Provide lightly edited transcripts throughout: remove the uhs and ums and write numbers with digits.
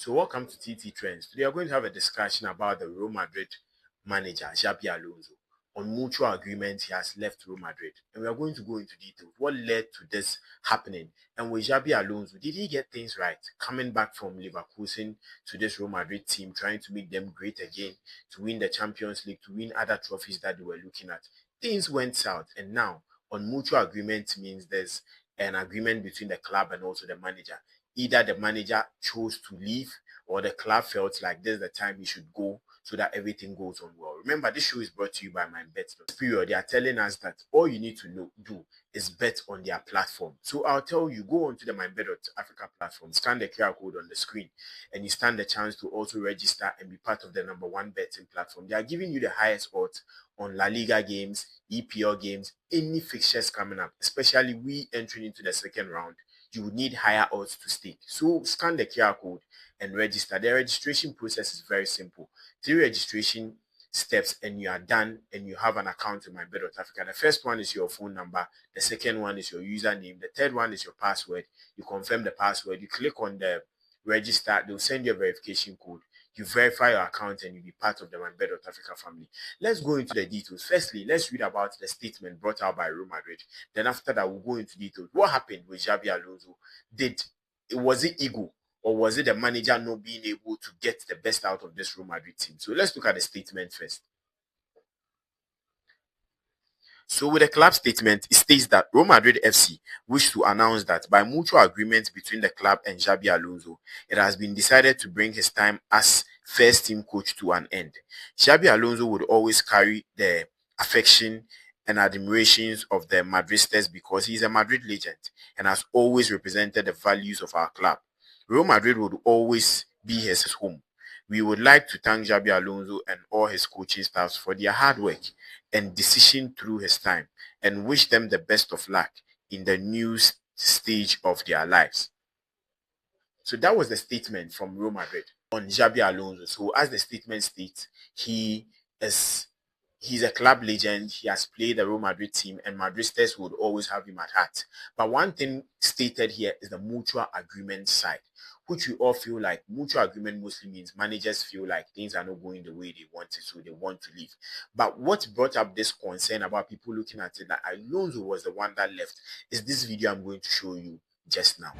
So welcome to TT Trends. Today we are going to have a discussion about the Real Madrid manager, Xabi Alonso. On mutual agreement, he has left Real Madrid. And we are going to go into detail. What led to this happening? And with Xabi Alonso, did he get things right? Coming back from Leverkusen to this Real Madrid team, trying to make them great again, to win the Champions League, to win other trophies that they were looking at. Things went south. And now, on mutual agreement means there's an agreement between the club and also the manager. Either the manager chose to leave or the club felt like this is the time he should go so that everything goes on well. Remember, this show is brought to you by MyBet. This period, they are telling us that all you need to do is bet on their platform. So I'll tell you, go on to the MyBet.Africa platform, scan the QR code on the screen, and you stand the chance to also register and be part of the #1 betting platform. They are giving you the highest odds on La Liga games, EPL games, any fixtures coming up, especially we entering into the second round. You would need higher odds to stake. So scan the QR code and register. The registration process is very simple. 3 registration steps and you are done and you have an account in MyBet.Africa. The first one is your phone number. The second one is your username. The third one is your password. You confirm the password. You click on the register. They'll send you a verification code. You verify your account and you'll be part of the MyBet.Africa family. Let's go into the details. Firstly, let's read about the statement brought out by Real Madrid. Then after that, we'll go into details. What happened with Xabi Alonso? Was it ego? Or was it the manager not being able to get the best out of this Real Madrid team? So let's look at the statement first. So with the club statement, it states that Real Madrid FC wish to announce that by mutual agreement between the club and Xabi Alonso, it has been decided to bring his time as first team coach to an end. Xabi Alonso would always carry the affection and admirations of the Madristas because he is a Madrid legend and has always represented the values of our club. Real Madrid would always be his home. We would like to thank Xabi Alonso and all his coaching staffs for their hard work and decision through his time and wish them the best of luck in the new stage of their lives. So that was the statement from Real Madrid on Xabi Alonso. So as the statement states, he's a club legend. He has played the Real Madrid team and Madristas would always have him at heart. But one thing stated here is the mutual agreement side, which we all feel like mutual agreement mostly means managers feel like things are not going the way they want it, so they want to leave. But what brought up this concern about people looking at it that Alonso was the one that left is this video I'm going to show you just now.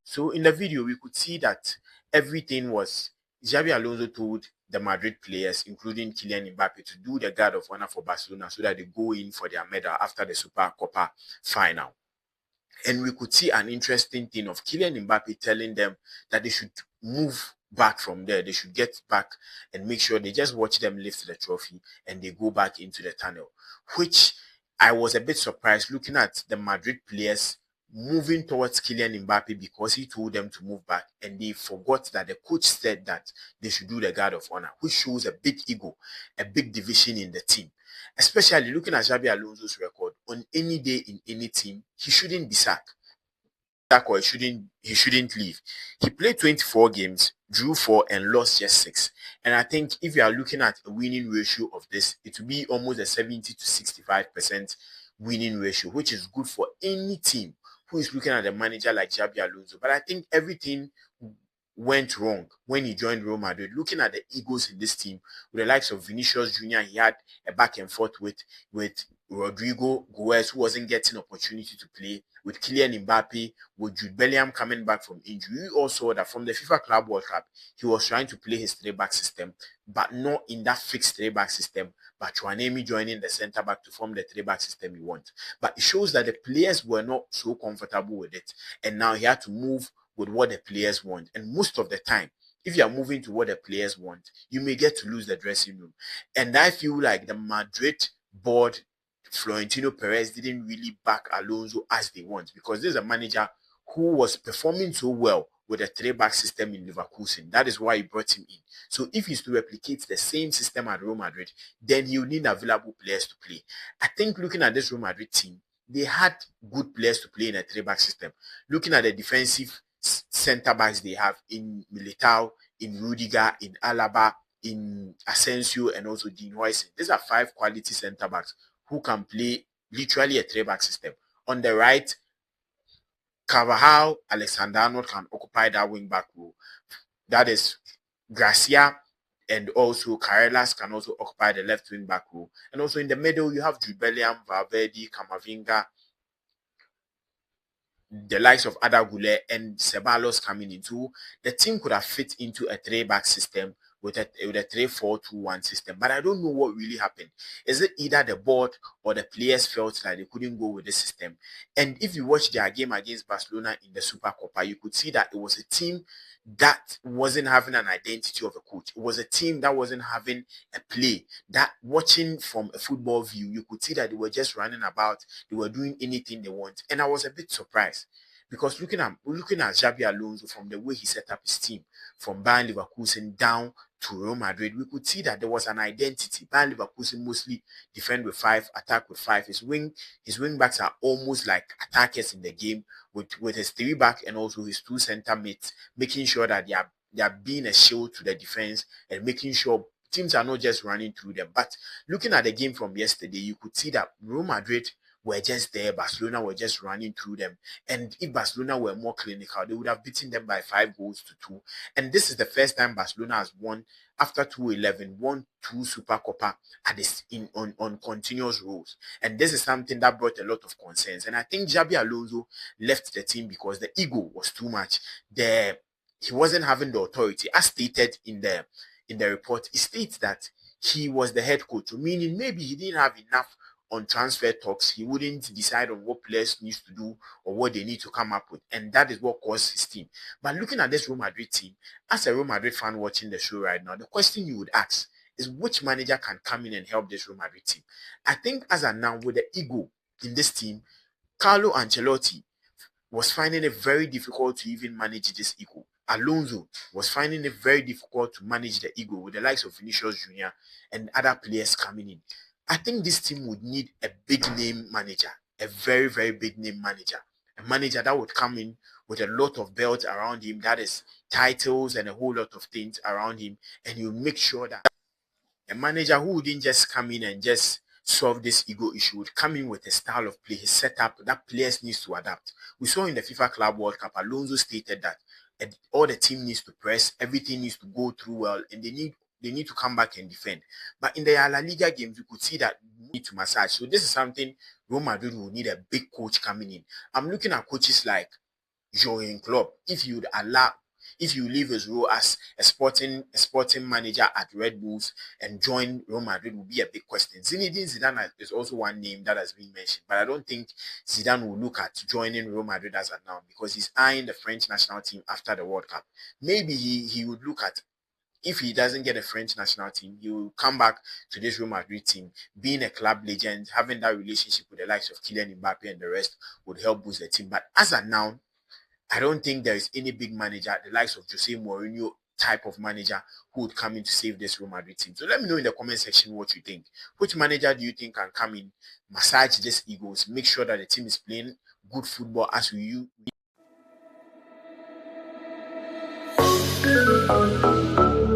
So in the video, we could see that everything was Xabi Alonso told the Madrid players, including Kylian Mbappe, to do the guard of honor for Barcelona so that they go in for their medal after the Super Copa final. And we could see an interesting thing of Kylian Mbappe telling them that they should move back from there. They should get back and make sure they just watch them lift the trophy and they go back into the tunnel, which I was a bit surprised looking at the Madrid players moving towards Kylian Mbappe because he told them to move back and they forgot that the coach said that they should do the guard of honor, which shows a big ego, a big division in the team. Especially looking at Xabi Alonso's record, on any day in any team, he shouldn't be sacked. Or he shouldn't leave. He played 24 games, drew 4 and lost just 6. And I think if you are looking at a winning ratio of this, it will be almost a 70 to 65% winning ratio, which is good for any team who is looking at a manager like Xabi Alonso. But I think everything went wrong when he joined Real Madrid. Looking at the egos in this team, with the likes of Vinicius Jr., he had a back and forth with Rodrigo Goes, who wasn't getting opportunity to play, with Kylian Mbappe, with Jude Bellingham coming back from injury. We all saw that from the FIFA Club World Cup, he was trying to play his 3-back system, but not in that fixed 3-back system, but Chouameni joining the centre-back to form the 3-back system he wants. But it shows that the players were not so comfortable with it, and now he had to move with what the players want. And most of the time, if you are moving to what the players want, you may get to lose the dressing room. And I feel like the Madrid board, Florentino Perez, didn't really back Alonso as they want, because this is a manager who was performing so well with a three-back system in Leverkusen. That is why he brought him in. So if he's to replicate the same system at Real Madrid, then he'll need available players to play. I think looking at this Real Madrid team, they had good players to play in a three-back system. Looking at the defensive centre backs they have in Militao, in Rudiger, in Alaba, in Asensio, and also Dean Huijsen. These are 5 quality centre backs who can play literally a three-back system. On the right, Carvajal, Alexander-Arnold can occupy that wing-back role. That is Gracia and also Carreras can also occupy the left wing-back role. And also in the middle, you have Jude Bellingham, Valverde, Camavinga, the likes of Ada Güler and Ceballos coming into. The team could have fit into a three-back system with a 3-4-2-1 system. But I don't know what really happened. Is it either the board or the players felt like they couldn't go with the system? And if you watch their game against Barcelona in the Super Copa, you could see that it was a team that wasn't having an identity of a coach. It was a team that wasn't having a play. That watching from a football view, you could see that they were just running about. They were doing anything they want. And I was a bit surprised. Because looking at Xabi Alonso from the way he set up his team, from Bayern Leverkusen down to Real Madrid, we could see that there was an identity. Bayern Leverkusen mostly defend with 5, attack with 5. His wing backs are almost like attackers in the game, with his 3-back and also his 2 center mates, making sure that they are being a shield to the defense and making sure teams are not just running through them. But looking at the game from yesterday, you could see that Real Madrid were just there. Barcelona were just running through them. And if Barcelona were more clinical, they would have beaten them by 5-2. And this is the first time Barcelona has won after 2011, won 2 Super Copa on continuous roles. And this is something that brought a lot of concerns. And I think Xabi Alonso left the team because the ego was too much. He wasn't having the authority. As stated in the report, it states that he was the head coach, meaning maybe he didn't have enough on transfer talks. He wouldn't decide on what players needs to do or what they need to come up with, and that is what caused his team. But looking at this Real Madrid team, as a Real Madrid fan watching the show right now, the question you would ask is which manager can come in and help this Real Madrid team? I think as of now, with the ego in this team, Carlo Ancelotti was finding it very difficult to even manage this ego. Alonso was finding it very difficult to manage the ego with the likes of Vinicius Jr. and other players coming in. I think this team would need a big name manager, a very, very big name manager. A manager that would come in with a lot of belts around him, that is titles and a whole lot of things around him, and you make sure that a manager who wouldn't just come in and just solve this ego issue would come in with a style of play, his setup that players needs to adapt. We saw in the FIFA Club World Cup, Alonso stated that all the team needs to press, everything needs to go through well, and they need to come back and defend. But in the La Liga games, you could see that need to massage. So this is something Real Madrid will need a big coach coming in. I'm looking at coaches like Jurgen Klopp. If you leave his role as a sporting manager at Red Bulls and join Real Madrid will be a big question. Zinedine Zidane is also one name that has been mentioned, but I don't think Zidane will look at joining Real Madrid as of now because he's eyeing the French national team after the World Cup. Maybe he would look at, if he doesn't get a French national team, he will come back to this Real Madrid team, being a club legend, having that relationship with the likes of Kylian Mbappe and the rest would help boost the team. But as of now, I don't think there is any big manager, the likes of Jose Mourinho type of manager, who would come in to save this Real Madrid team. So let me know in the comment section what you think. Which manager do you think can come in, massage these egos, make sure that the team is playing good football as we